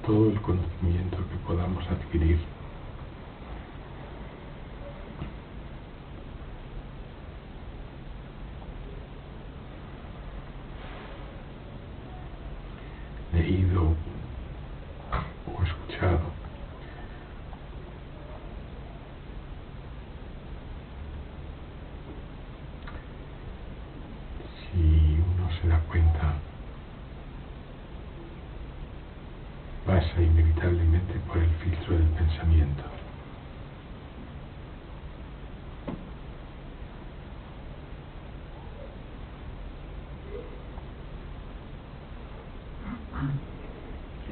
todo el conocimiento que podamos adquirir. Leído o escuchado. Si uno se da cuenta, pasa inevitablemente por el filtro del pensamiento.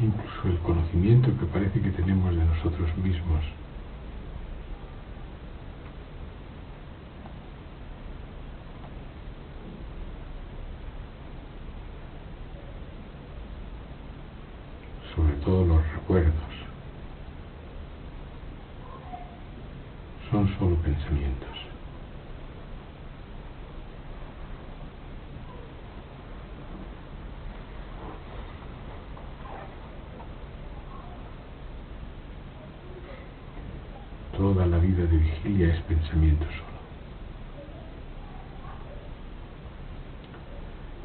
Incluso el conocimiento que parece que tenemos de nosotros mismos sobre todo los recuerdos, son solo pensamientos. Toda la vida de vigilia es pensamiento solo.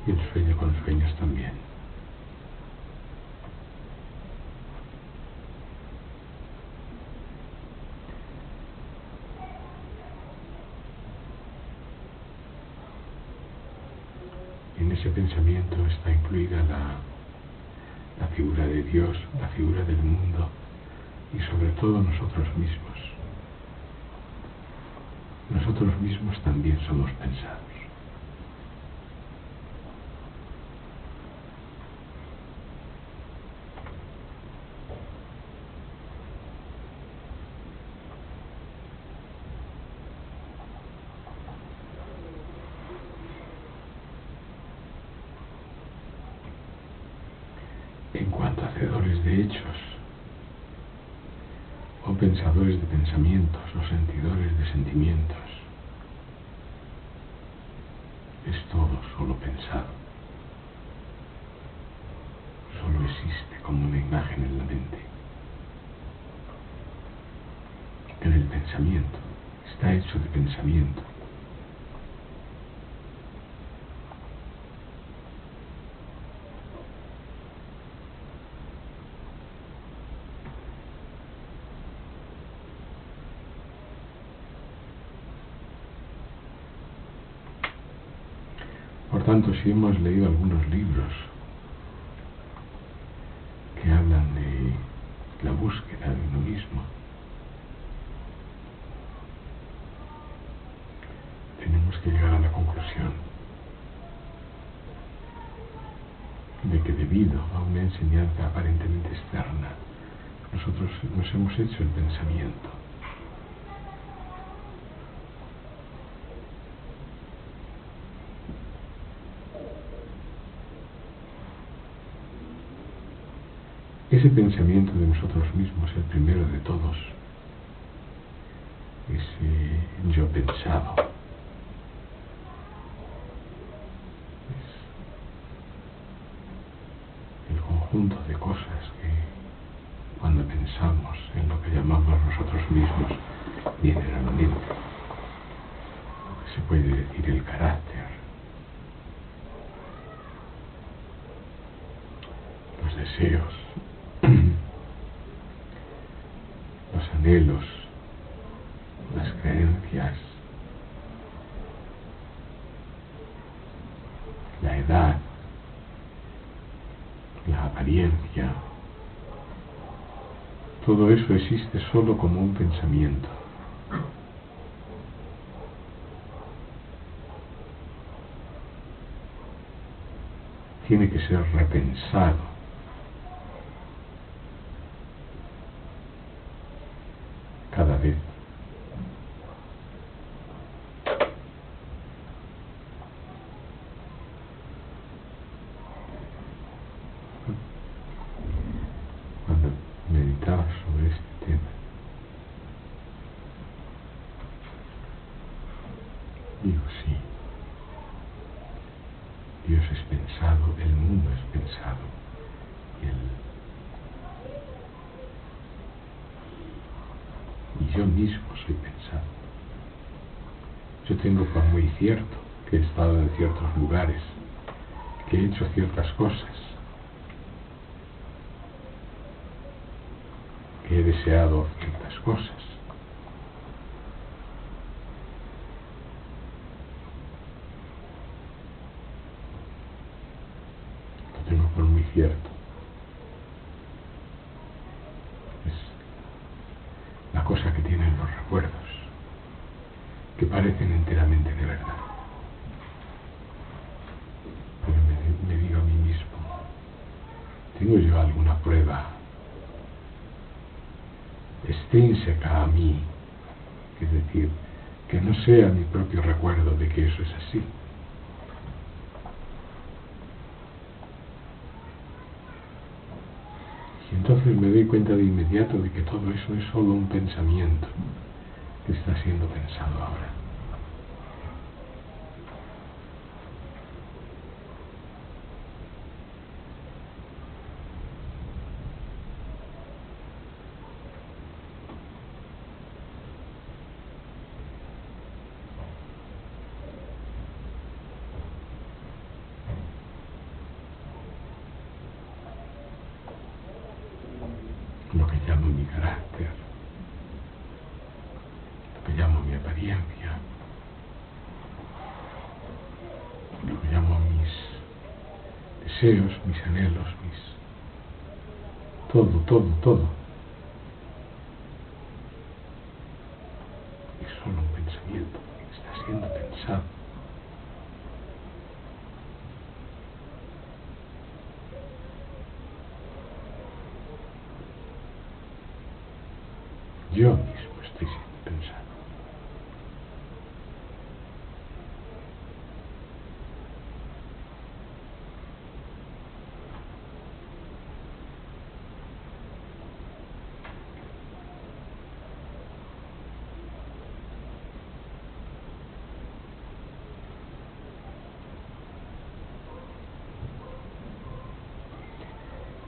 Y el sueño con sueños también. En ese pensamiento está incluida la figura de Dios, la figura del mundo y sobre todo nosotros mismos. Nosotros mismos también somos pensados. En cuanto a hacedores de hechos, o pensadores de pensamientos, o sentidores de sentimientos, es todo solo pensado. Solo existe como una imagen en la mente. En el pensamiento, está hecho de pensamiento. Por tanto, si hemos leído algunos libros que hablan de la búsqueda de uno mismo, tenemos que llegar a la conclusión de que debido a una enseñanza aparentemente externa, nosotros nos hemos hecho el pensamiento. Ese pensamiento de nosotros mismos, el primero de todos, ese yo pensado, es el conjunto de cosas que cuando pensamos en lo que llamamos nosotros mismos vienen a la mente. Lo que se puede decir el carácter, los deseos, los anhelos, las creencias, la edad, la apariencia. Todo eso existe solo como un pensamiento. Tiene que ser repensado. Cada vez. Cuando meditaba sobre este tema, digo sí, Dios es pensado, el mundo es pensado. mismo soy pensado. Yo tengo por muy cierto que he estado en ciertos lugares, que he hecho ciertas cosas, que he deseado ciertas cosas. Lo tengo por muy cierto. Es la cosa que tienen los recuerdos, que parecen enteramente de verdad. Pero me digo a mí mismo, ¿tengo yo alguna prueba extrínseca a mí? Es decir, que no sea mi propio recuerdo de que eso es así. Y entonces me doy cuenta de inmediato de que todo eso es solo un pensamiento que está siendo pensado ahora. Lo que llamo mi carácter, lo que llamo mi apariencia, lo que llamo mis deseos, mis anhelos, todo. Es solo un pensamiento que está siendo pensado. Yo mismo estoy siendo pensado.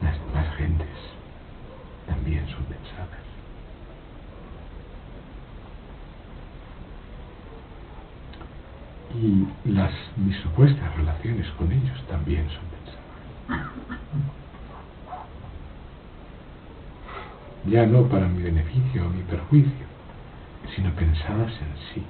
Las demás gentes también son pensadas. Y mis supuestas relaciones con ellos también son pensadas. Ya no para mi beneficio o mi perjuicio, sino pensadas en sí.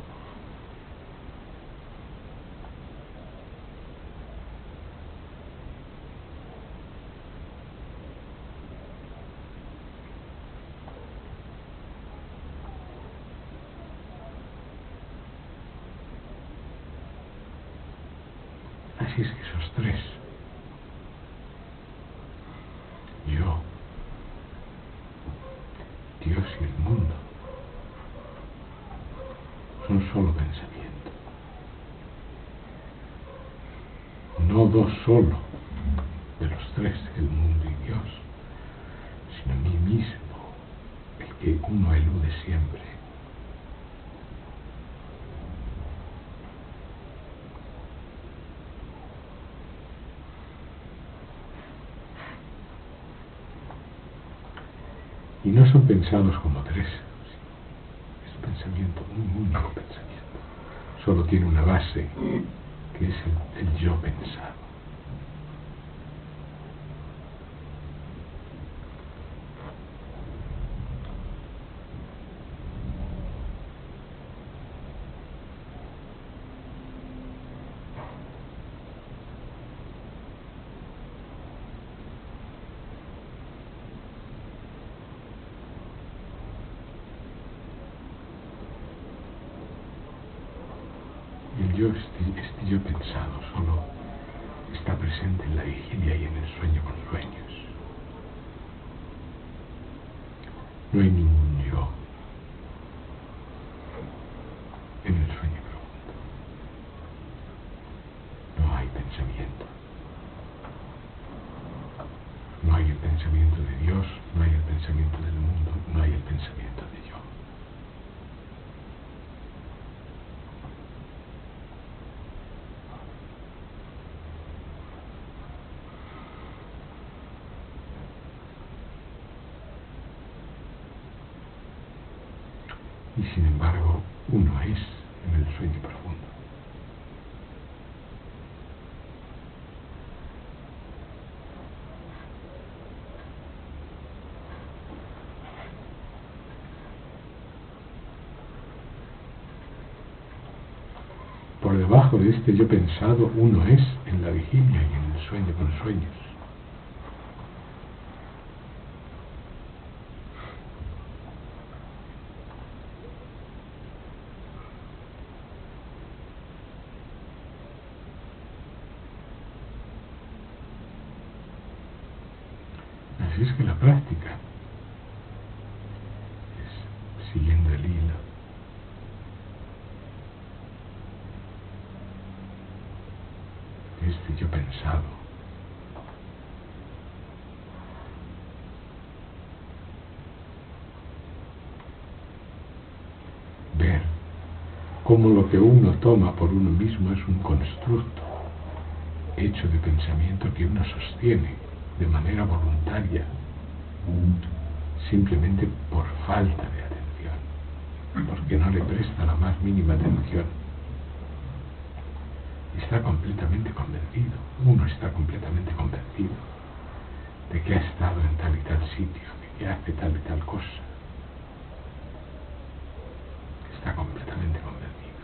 Así es que esos tres, yo, Dios y el mundo, son solo pensamiento. No dos solo de los tres, el mundo y Dios, sino mí mismo, el que uno elude siempre. Y no son pensados como tres. Es un pensamiento, un único pensamiento. Solo tiene una base, que es el yo pensado. El yo, este yo pensado, solo está presente en la vigilia y en el sueño con sueños. No hay ningún yo en el sueño profundo. No hay pensamiento. No hay el pensamiento de Dios, no hay el pensamiento del mundo, no hay el pensamiento de yo. Y sin embargo, uno es en el sueño profundo. Por debajo de este yo pensado, uno es en la vigilia y en el sueño con sueños. Así es que la práctica es siguiendo el hilo, este yo pensado, ver cómo lo que uno toma por uno mismo es un constructo hecho de pensamiento que uno sostiene de manera voluntaria, simplemente por falta de atención, porque no le presta la más mínima atención. Está completamente convencido, uno está completamente convencido de que ha estado en tal y tal sitio, de que hace tal y tal cosa. Está completamente convencido.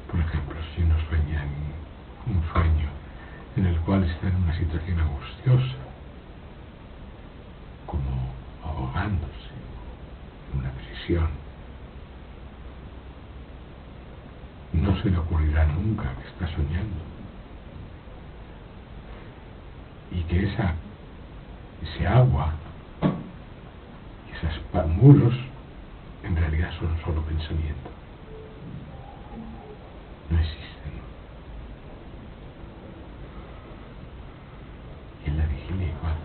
Por ejemplo, si uno sueña en un sueño en el cual está en una situación angustiosa, como ahogándose en una prisión, no se le ocurrirá nunca que está soñando y que ese agua, esos muros, en realidad son solo pensamiento. No existen. Y en la vigilia igual.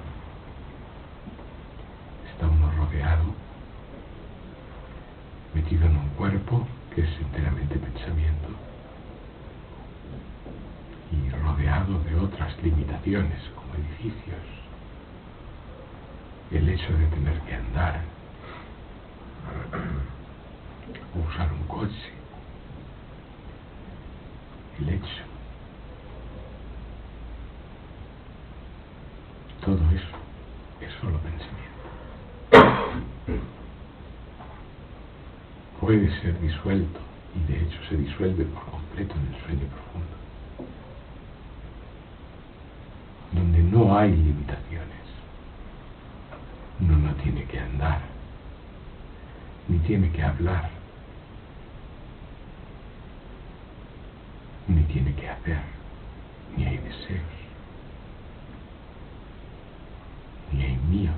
Está uno rodeado, metido en un cuerpo que es enteramente pensamiento y rodeado de otras limitaciones como edificios, el hecho de tener que andar o usar un coche, el hecho, todo eso es solo pensamiento. Puede ser disuelto y de hecho se disuelve por completo en el sueño profundo, donde no hay limitaciones. Uno no tiene que andar, ni tiene que hablar, ni tiene que hacer, ni hay deseos, ni hay mío,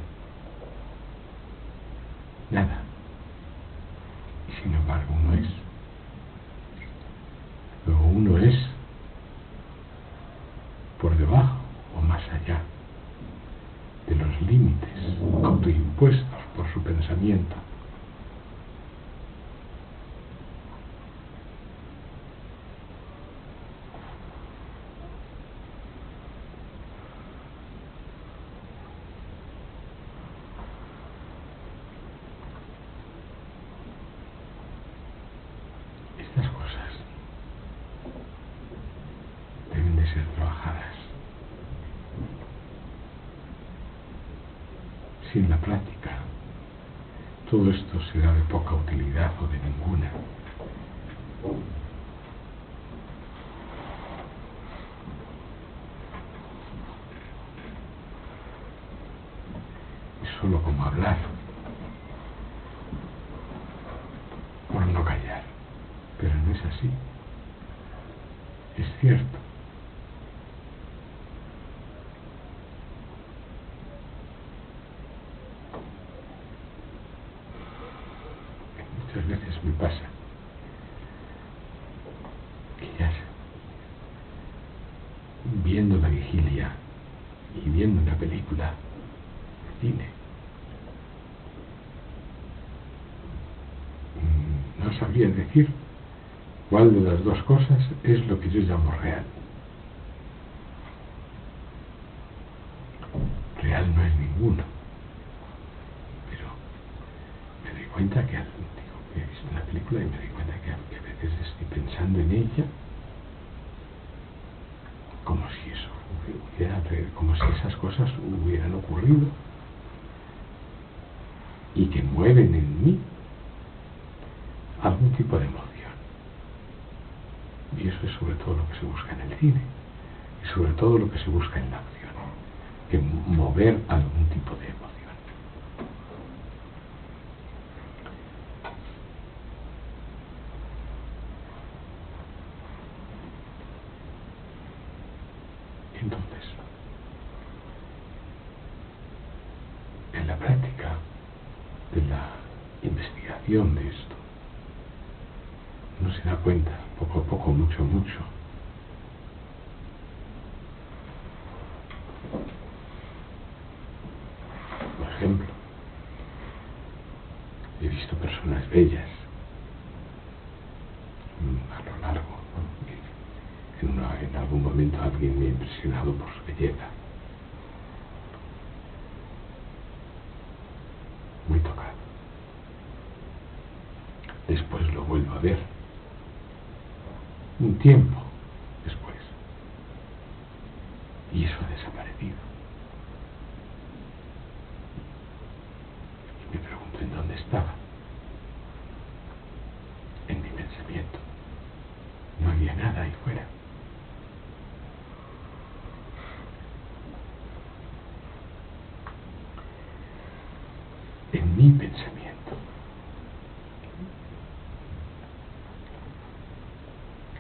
nada. Y sin embargo uno es. Luego uno es por debajo o más allá de los límites autoimpuestos por su pensamiento. Estas cosas deben de ser trabajadas. Sin la práctica, todo esto será de poca utilidad o de ninguna. Es solo como hablar, por no callar. Pero no es así. Es cierto. Muchas veces me pasa que ya viendo la vigilia y viendo una película de cine, no sabría decir cuál de las dos cosas es lo que yo llamo real. Real no es ninguno, pero me doy cuenta que al como si esas cosas hubieran ocurrido y que mueven en mí algún tipo de emoción. Y eso es sobre todo lo que se busca en el cine y sobre todo lo que se busca en la acción, que mover algún tipo de emoción. Entonces, en la práctica de la investigación de esto, uno se da cuenta, poco a poco, mucho a mucho, por ejemplo, he visto personas bellas a lo largo, en algún momento alguien me ha impresionado por su belleza, muy tocado. Después lo vuelvo a ver, un tiempo después, y eso ha desaparecido. Y me pregunto en dónde estaba. En mi pensamiento. No había nada ahí fuera. En mi pensamiento.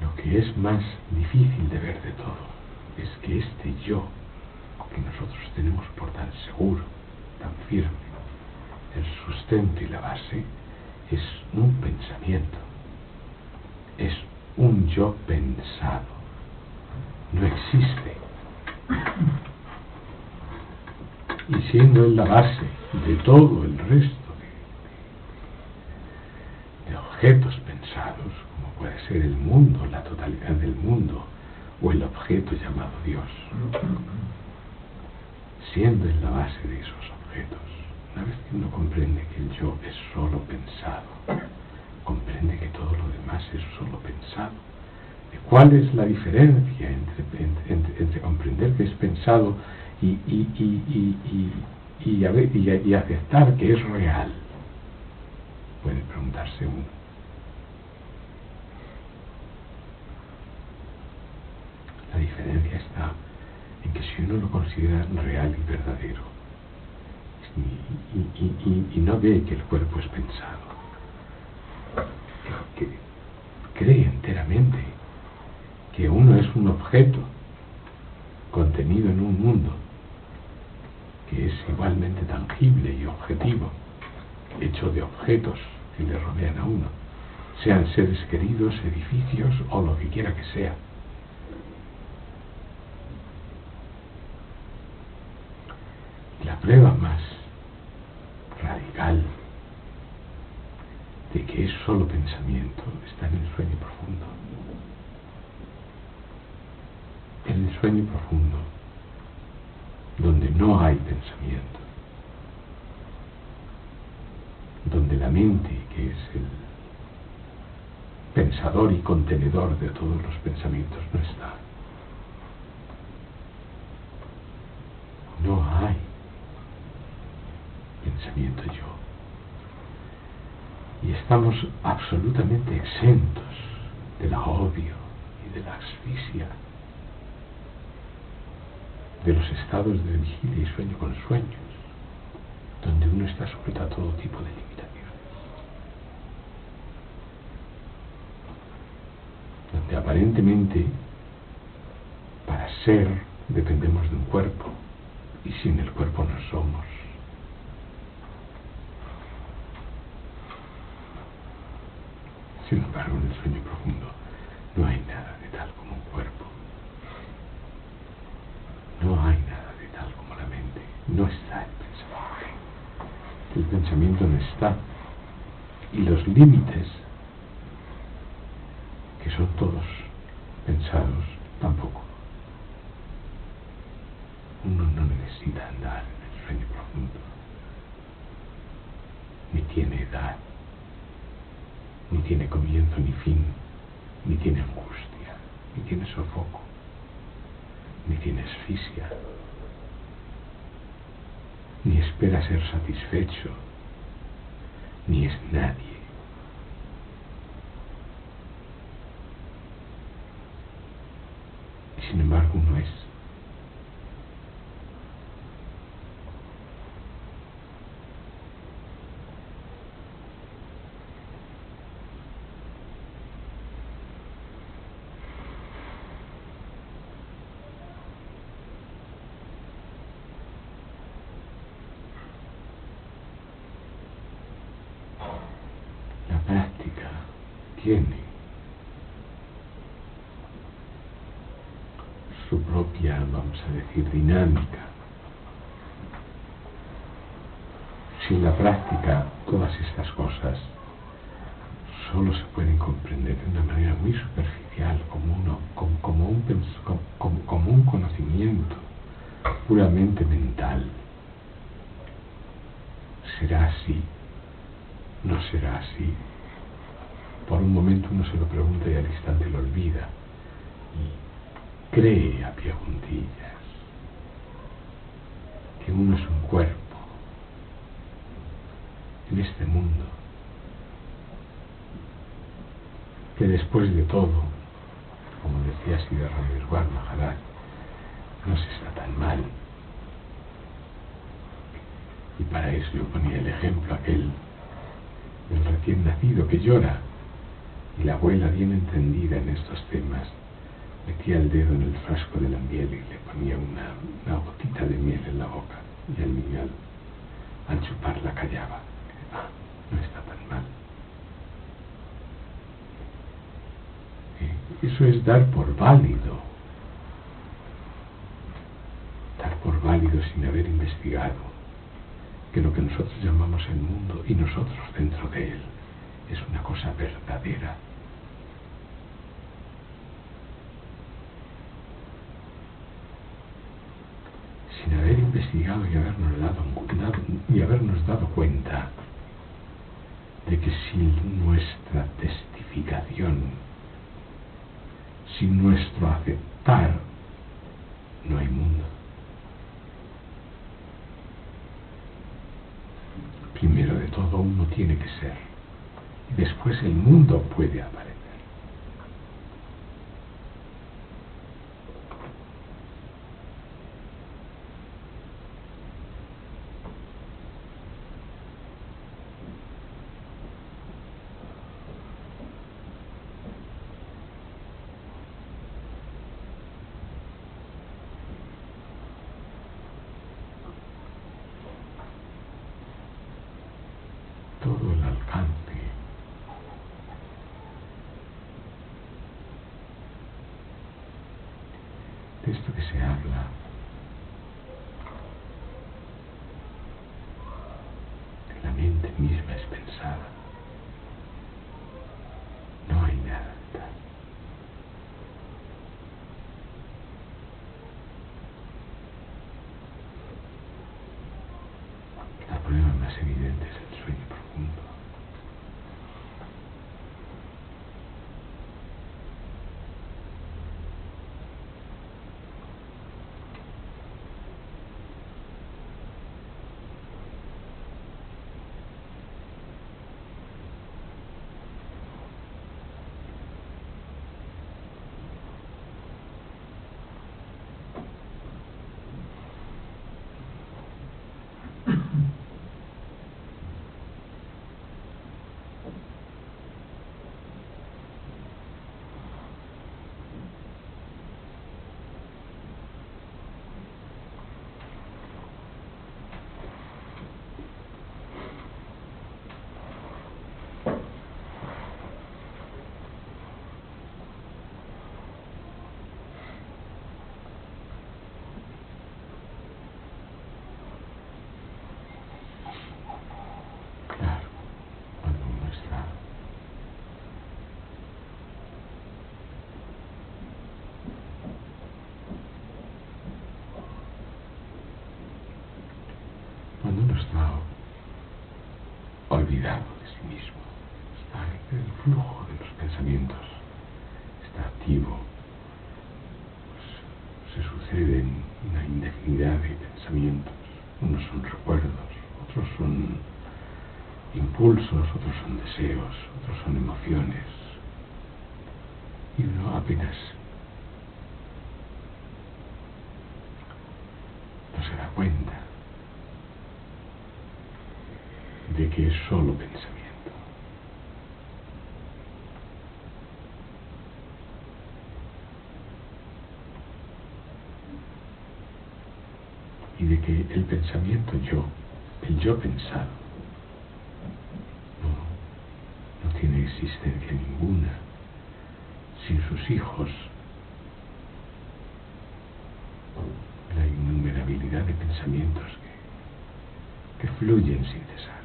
Lo que es más difícil de ver de todo es que este yo que nosotros tenemos por tan seguro, tan firme, el sustento y la base, es un pensamiento, es un yo pensado, no existe. Y siendo él la base de todo el resto de objetos pensados, como puede ser el mundo, la totalidad del mundo, o el objeto llamado Dios, siendo en la base de esos objetos, una vez que uno comprende que el yo es solo pensado, comprende que todo lo demás es solo pensado. ¿De cuál es la diferencia entre comprender que es pensado y aceptar que es real? Puede preguntarse uno. La diferencia está en que si uno lo considera real y verdadero y no ve que el cuerpo es pensado, que cree enteramente que uno es un objeto contenido en un mundo que es igualmente tangible y objetivo, hecho de objetos que le rodean a uno, sean seres queridos, edificios o lo que quiera que sea. La prueba más radical de que es solo pensamiento está en el sueño profundo. En el sueño profundo, donde no hay pensamiento, donde la mente, que es el pensador y contenedor de todos los pensamientos, no está. No hay pensamiento yo. Y estamos absolutamente exentos del agobio y de la asfixia de los estados de vigilia y sueño con sueños, donde uno está sujeto a todo tipo de limitaciones, donde aparentemente para ser dependemos de un cuerpo y sin el cuerpo no somos. Sin embargo, en el sueño profundo no hay nada de tal como un cuerpo. No hay nada de tal como la mente. No está el pensamiento. El pensamiento no está. Y los límites, que son todos pensados, tampoco. Uno no necesita andar en el sueño profundo. Ni tiene edad. Ni tiene comienzo ni fin. Ni tiene angustia. Ni tiene sofoco. ni tiene asfixia, ni espera ser satisfecho, ni es nadie. Y sin embargo uno es. La práctica tiene su propia, vamos a decir, dinámica. Sin la práctica, todas estas cosas solo se pueden comprender de una manera muy superficial, como un conocimiento puramente mental. ¿Será así? ¿No será así? Por un momento uno se lo pregunta y al instante lo olvida y cree a pie juntillas que uno es un cuerpo en este mundo, que después de todo, como decía Siddhartha Maharaj, no se está tan mal. Y para eso yo ponía el ejemplo aquel del recién nacido que llora, y la abuela, bien entendida en estos temas, metía el dedo en el frasco de la miel y le ponía una gotita de miel en la boca, y el niño al chuparla callaba. No está tan mal. Eso es dar por válido sin haber investigado que lo que nosotros llamamos el mundo y nosotros dentro de él es una cosa verdadera. Sin haber investigado y habernos dado cuenta de que sin nuestra testificación, sin nuestro aceptar, no hay mundo. Primero de todo uno tiene que ser, y después el mundo puede aparecer. Todo el alcance de esto que se habla de la mente misma es pensada. No hay nada tal. El problema más evidente es el sueño profundo. Claro, cuando uno está olvidado de sí mismo, está en el flujo de los pensamientos, está activo, pues, se sucede proceden una indefinidad de pensamientos. Unos son recuerdos, otros son impulsos, otros son deseos, otros son emociones. Y uno apenas no se da cuenta de que es solo pensamiento. Y de que el pensamiento yo, el yo pensado, no tiene existencia ninguna sin sus hijos, la innumerabilidad de pensamientos que fluyen sin cesar.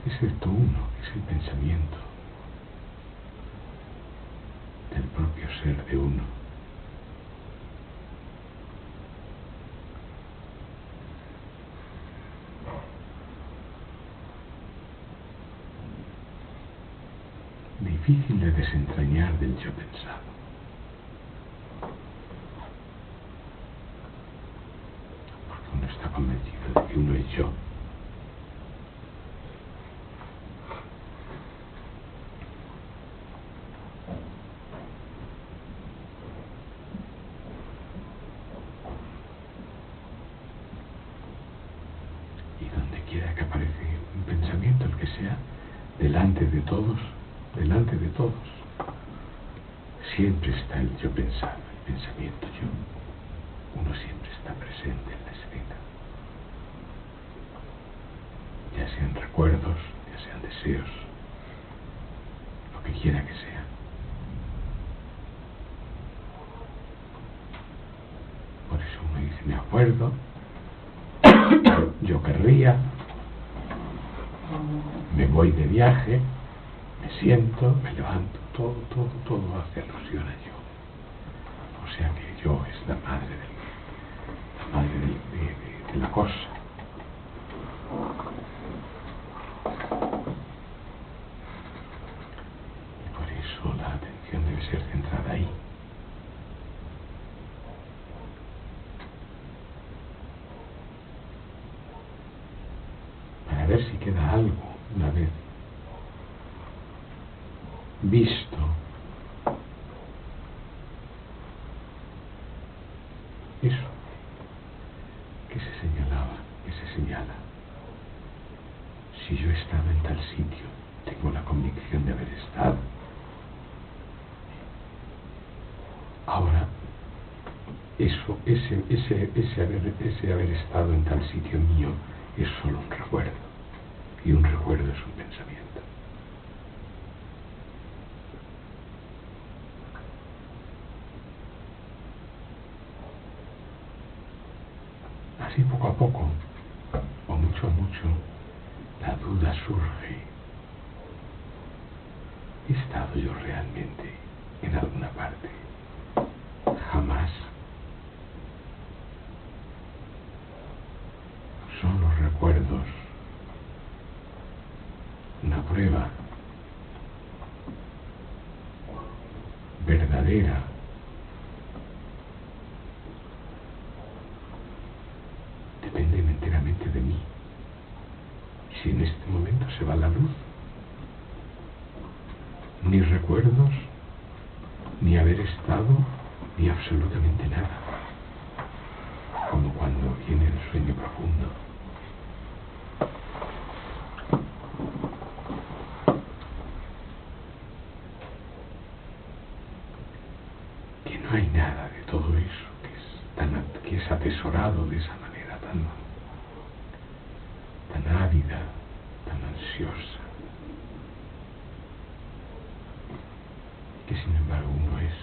Excepto uno, que es el pensamiento del propio ser de uno. Difícil de desentrañar del yo pensado. Porque uno está convencido de que uno es yo. Quiera que aparece un pensamiento, el que sea, delante de todos, siempre está el yo pensado, el pensamiento yo. Uno siempre está presente en la escena. Ya sean recuerdos, ya sean deseos, lo que quiera que sea. Por eso uno dice, me acuerdo, yo querría, me voy de viaje, me siento, me levanto, todo hace alusión a yo. O sea que yo es la madre de la cosa. Y por eso la atención debe ser centrada ahí. Para ver si queda algo una vez visto eso que se señalaba, que se señala. Si yo he estado en tal sitio, tengo la convicción de haber estado. Ahora, ese haber estado en tal sitio mío es solo un recuerdo, y un recuerdo es un pensamiento. Así poco a poco, o mucho a mucho, la duda surge. ¿He estado yo realmente en alguna parte? Jamás. Son los recuerdos una prueba verdadera depende enteramente de mí. Y si en este momento se va la luz, ni recuerdos, ni haber estado, ni absolutamente nada. Como cuando viene el sueño profundo. Que no hay nada de todo eso, que es atesorado de esa manera tan ávida, tan ansiosa, que sin embargo uno es.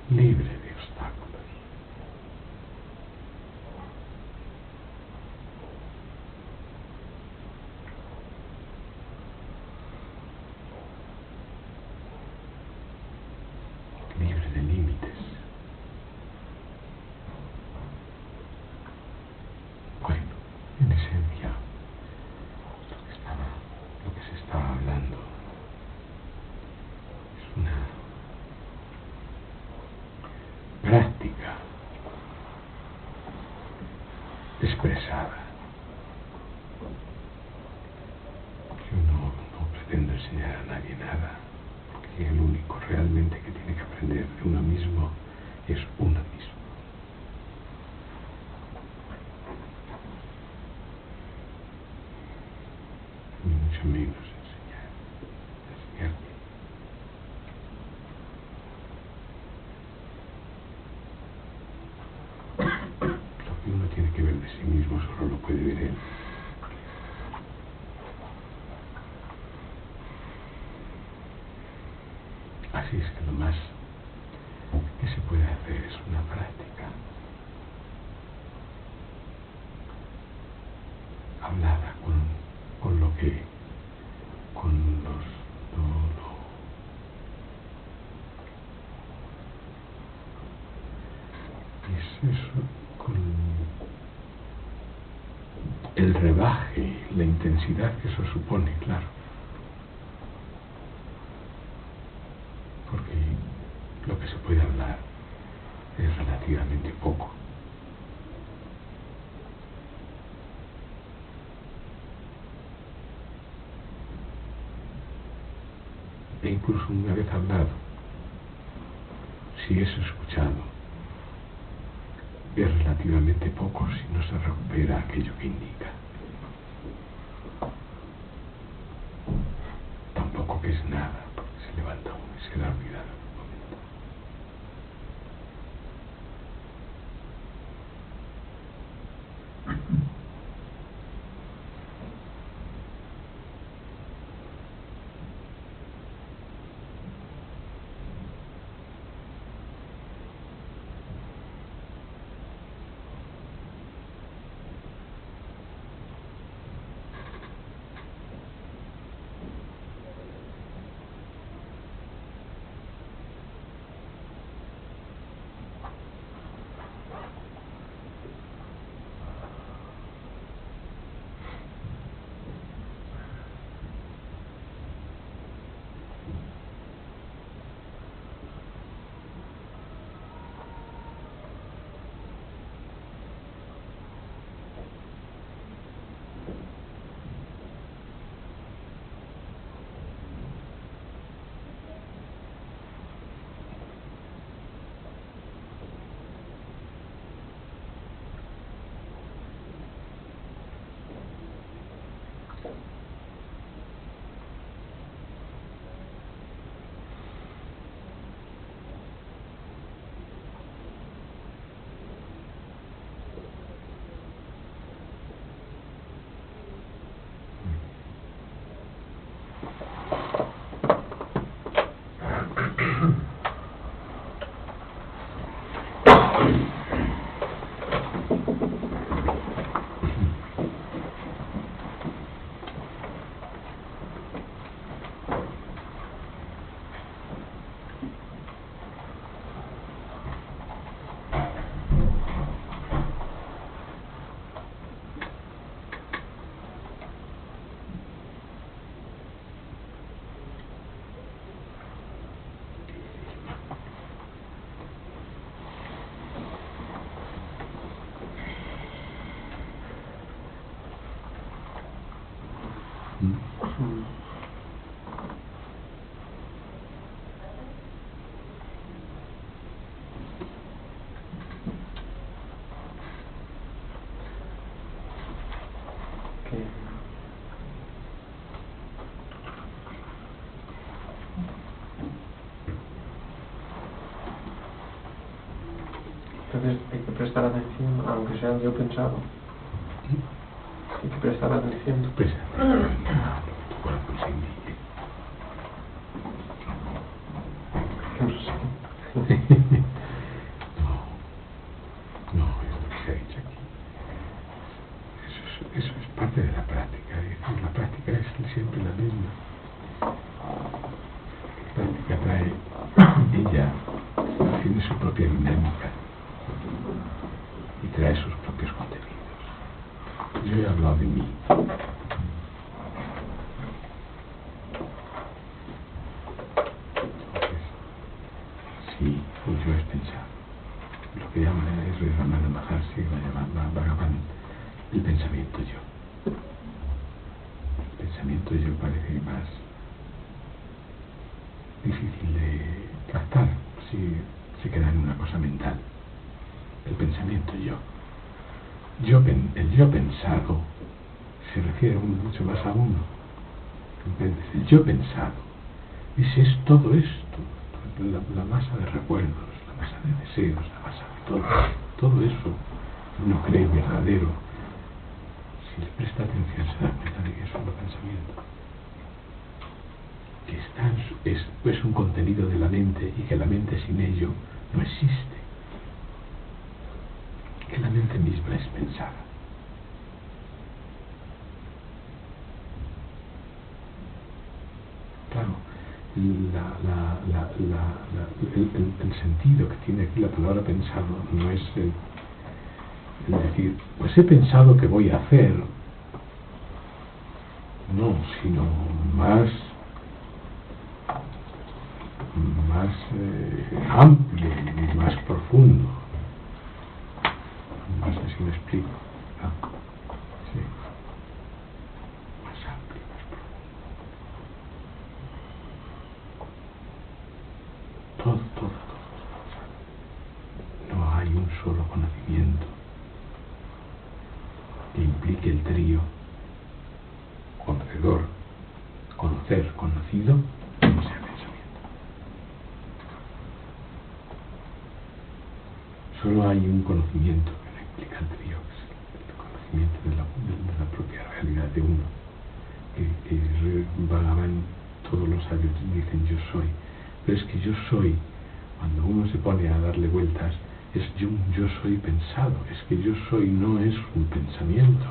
Libre de obstáculos. único realmente que tiene que aprender de uno mismo es uno mismo. Ni mucho menos enseñarte. Lo que uno tiene que ver de sí mismo solo lo puede ver él. Así es que lo más que se puede hacer es una práctica hablada con lo que, con los, es eso, con el rebaje, la intensidad que eso supone, claro. Porque lo que se puede hablar es relativamente poco. E incluso una vez hablado, si es escuchado, es relativamente poco si no se recupera aquello que indica. Tampoco que es nada, porque se levanta uno y se le ha olvidado en un momento. Entonces hay que prestar atención, aunque sea yo pensado. Hay que prestar atención. Tu cuerpo se indique. No, es lo que se ha dicho aquí. Eso es parte de la práctica. Es decir, la práctica es siempre la misma. La práctica trae, ella tiene su propia dinámica y trae sus propios contenidos. Yo he hablado de mí. Entonces, sí, pues yo he pensado. Lo que llaman es Ramana Maharshi, Bhagavan, el pensamiento yo. El pensamiento yo parece más difícil de se queda en una cosa mental. El pensamiento yo. El yo pensado se refiere mucho más a uno. ¿Comprendes? El yo pensado es todo esto, la masa de recuerdos, la masa de deseos, la masa de todo eso uno cree verdadero. Si le presta atención se da cuenta de que es solo pensamiento, que es un contenido de la mente y que la mente sin ello no existe, que la mente misma es pensada. Claro, el sentido que tiene aquí la palabra pensado no es el decir, pues he pensado que voy a hacer, no, sino más amplio, más profundo. No sé si me explico. Sí. Más amplio, más profundo. Todo. No hay un solo conocimiento que implique el trío conocedor, conocer, conocido, que no sea pensamiento. Solo hay un conocimiento que no implica el trío, que es el conocimiento de la propia realidad de uno, que Bhagavan, todos los sabios dicen yo soy, pero es que yo soy, cuando uno se pone a darle vueltas, es yo soy pensado, es que yo soy no es un pensamiento.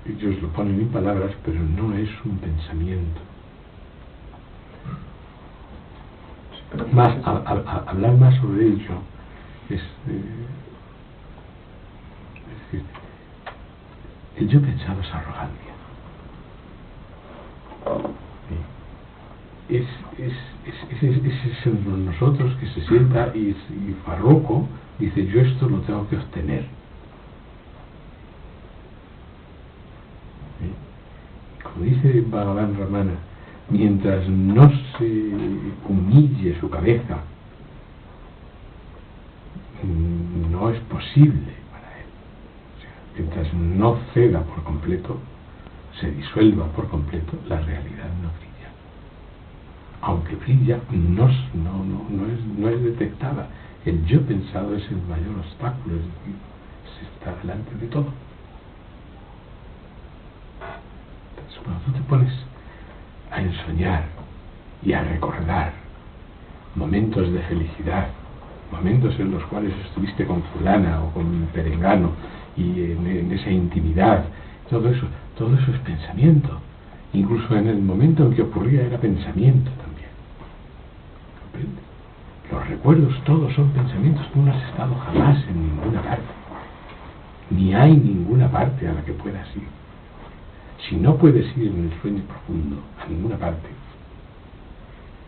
Ellos lo ponen en palabras, pero no es un pensamiento. Más, hablar más sobre ello es decir, el yo pensado es arrogancia. Es nosotros que se sienta y farroco dice yo esto lo tengo que obtener. Como dice Bhagavan Ramana, mientras no se humille su cabeza, no es posible para él. O sea, mientras no ceda por completo, se disuelva por completo, la realidad no brilla. Aunque brilla, no es detectada. El yo pensado es el mayor obstáculo, es decir, se está delante de todo. Entonces, cuando tú te pones a ensoñar y a recordar momentos de felicidad, momentos en los cuales estuviste con fulana o con perengano y en esa intimidad, todo eso es pensamiento. Incluso en el momento en que ocurría era pensamiento también. ¿Comprendes? Los recuerdos todos son pensamientos. Tú no has estado jamás en ninguna parte, ni hay ninguna parte a la que puedas ir. Si no puedes ir en el sueño profundo a ninguna parte,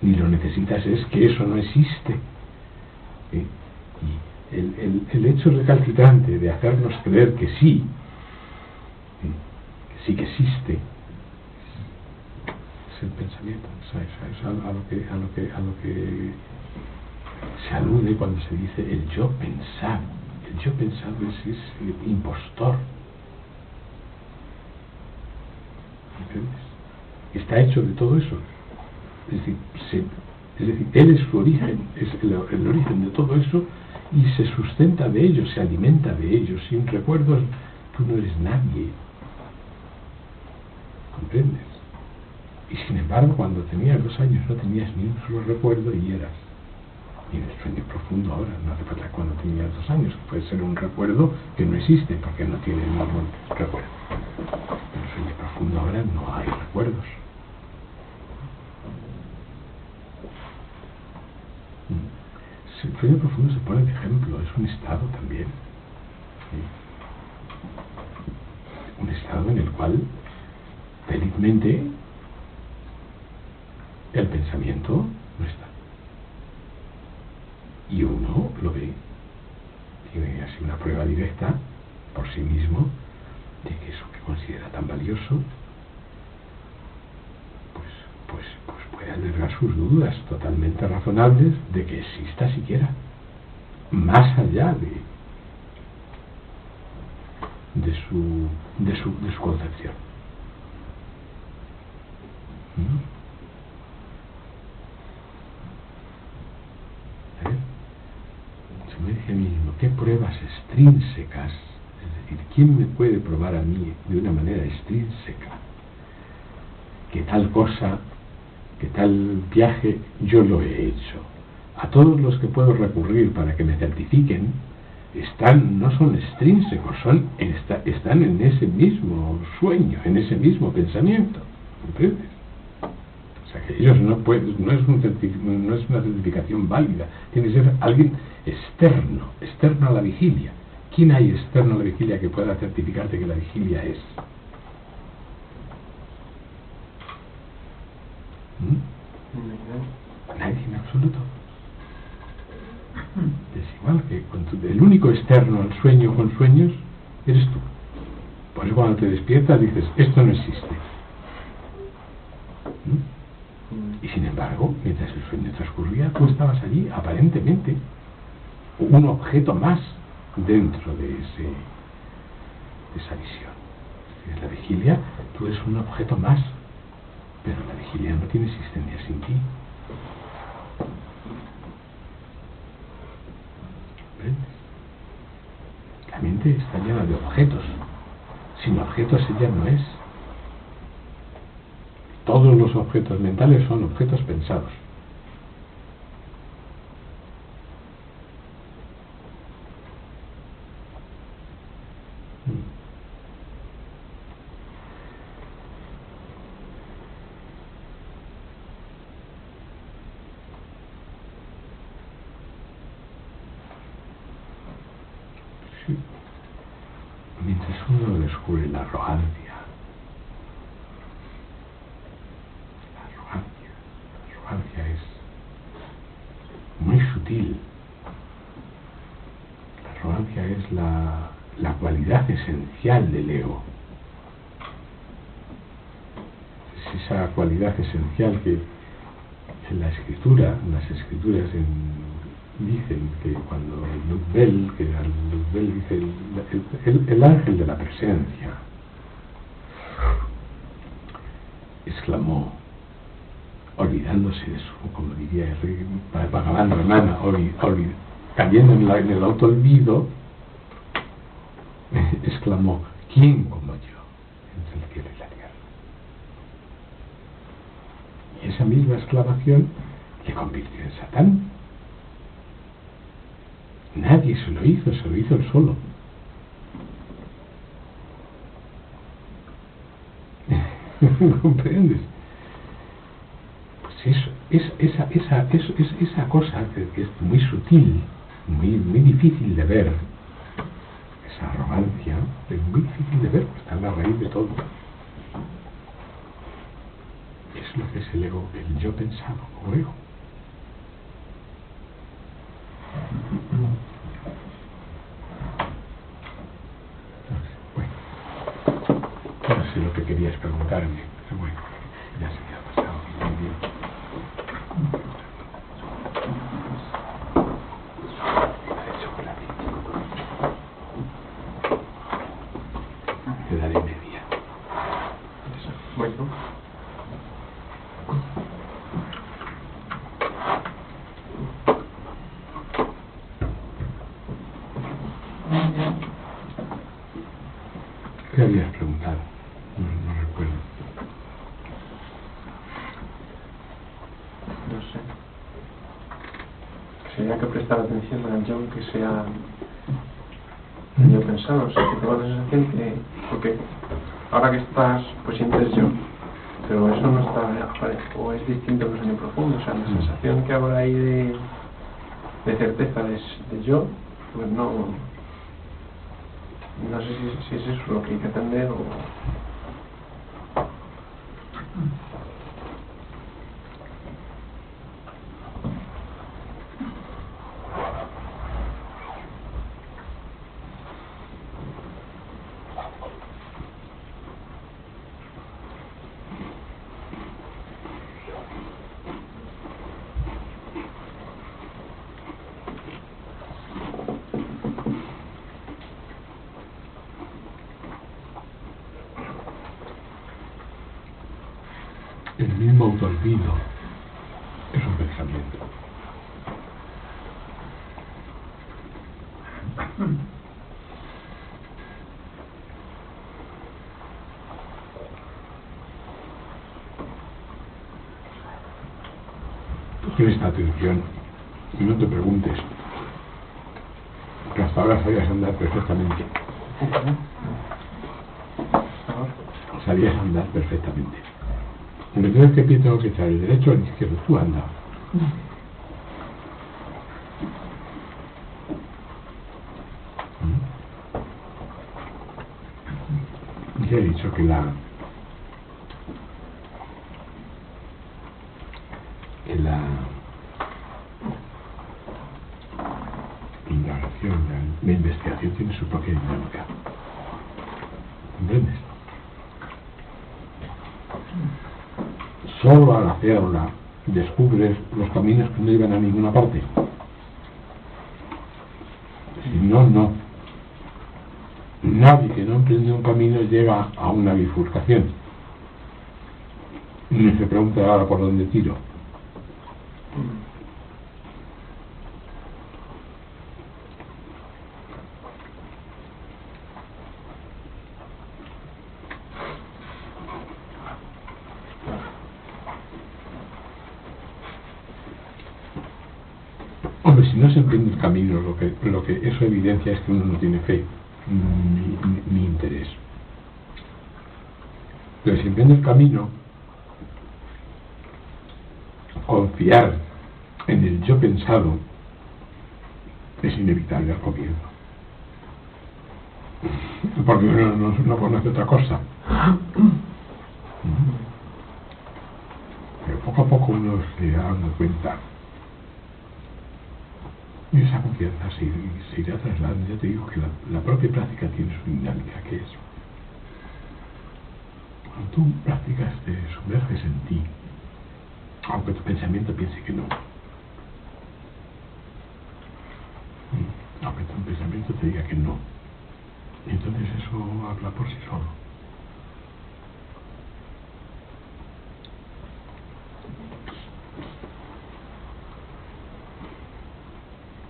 ni lo necesitas, es que eso no existe. Y el hecho recalcitrante de hacernos creer que sí que existe, es el pensamiento. Es a lo que se alude cuando se dice el yo pensado. El yo pensado es el impostor. ¿Entiendes? Está hecho de todo eso. Es decir, él es su origen, es el origen de todo eso y se sustenta de ello, se alimenta de ello. Sin recuerdos tú no eres nadie. ¿Comprendes? Y sin embargo, cuando tenías 2 años no tenías ni un solo recuerdo y eras. Y en el sueño profundo ahora, no hace falta cuando tenías 2 años, puede ser un recuerdo que no existe porque no tiene ningún recuerdo. En el sueño profundo ahora no hay recuerdos. El sueño profundo se pone de ejemplo, es un estado también. ¿Sí? Un estado en el cual felizmente el pensamiento no está. Y uno lo ve, tiene así una prueba directa por sí mismo de que eso que considera tan valioso pues puede usted alberga sus dudas totalmente razonables de que exista siquiera más allá de su concepción. Yo me dije a mí mismo, ¿qué pruebas extrínsecas? Es decir, ¿quién me puede probar a mí de una manera extrínseca que tal cosa, que tal viaje yo lo he hecho? A todos los que puedo recurrir para que me certifiquen no son extrínsecos, están en ese mismo sueño, en ese mismo pensamiento, ¿comprendes? O sea que ellos no pueden, no es una certificación válida, tiene que ser alguien externo a la vigilia. ¿Quién hay externo a la vigilia que pueda certificarte que la vigilia es? Nadie en absoluto. Es igual que el único externo al sueño con sueños eres tú. Por eso cuando te despiertas dices, esto no existe. Y sin embargo, mientras el sueño transcurría, tú estabas allí, aparentemente, un objeto más dentro de esa visión. En la vigilia, tú eres un objeto más, pero la vigilia no tiene existencia sin ti. La mente está llena de objetos. Sin objetos ella no es. Todos los objetos mentales son objetos pensados. Sí. Mientras uno descubre la arrogancia es muy sutil. La arrogancia es la cualidad esencial del ego. Es esa cualidad esencial que en las escrituras dicen que cuando Luzbel dice el ángel de la presencia exclamó, olvidándose de su, como diría el rey Bhagavan Ramana, cayendo en el autoolvido, exclamó, ¿quién como yo entre el cielo y la tierra? Y esa misma exclamación le convirtió en Satán. Nadie se lo hizo él solo. ¿Comprendes? Pues esa cosa que es muy sutil, muy difícil de ver, esa arrogancia, es muy difícil de ver, porque está en la raíz de todo. Es lo que es el ego, el yo pensado o ego. Bueno, no sé lo que querías preguntarme, pero bueno, ya se me ha pasado el tiempo. Te daré media. Bueno. ¿Qué habías preguntado? No recuerdo. No sé. Sería que prestar atención al yo que sea el yo pensado. O sea, que tengo la sensación que, porque ahora que estás, pues sientes yo, pero eso no está, o es distinto que sueño profundo. O sea, la sensación que ahora hay de certeza de yo, pues no sé si es eso lo que hay que atender o... El mismo autoolvido es un pensamiento. Tú presta atención y no te preguntes, que hasta ahora sabías andar perfectamente. Sabías andar perfectamente. Entonces, ¿qué pie tengo que echar? ¿El derecho o el izquierdo? Tú anda. Ya he dicho que la indagación, la investigación tiene su propia dinámica. ¿Comprendes? Solo al hacerla descubres los caminos que no llevan a ninguna parte. Si no, no. Nadie que no emprende un camino llega a una bifurcación. Ni se pregunta ahora por dónde tiro. Hombre, si no se emprende el camino, lo que eso evidencia es que uno no tiene fe ni interés. Pero si emprende el camino, confiar en el yo pensado es inevitable al comienzo. Porque uno no conoce otra cosa. Pero poco a poco uno se da dando cuenta. Y esa confianza se irá trasladando. Ya te digo que la propia práctica tiene su dinámica, que es cuando tú practicas te sumerges en ti, aunque tu pensamiento piense que no. Aunque tu pensamiento te diga que no. Y entonces eso habla por sí solo.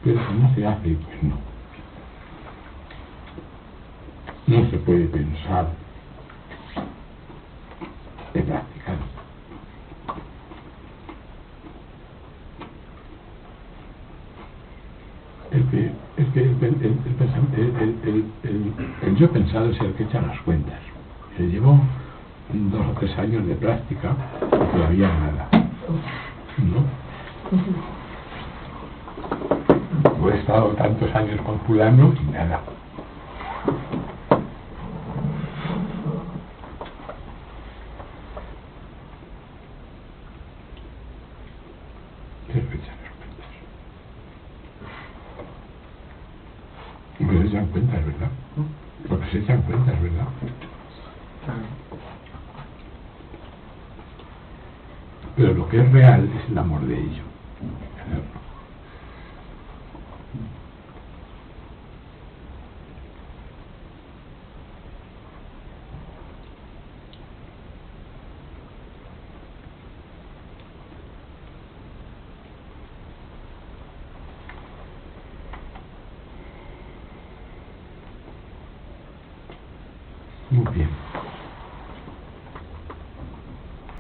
Pero si no se hace, pues no. No se puede pensar de practicar. El yo pensado es el que echa las cuentas. Se llevó 2 o 3 años de práctica y todavía nada. ¿No? He estado tantos años con fulano y nada. ¿Qué es echar las cuentas? Porque se echan cuentas, ¿verdad? Porque se echan cuentas, ¿verdad? Pero lo que es real es el amor de ello. Muy bien.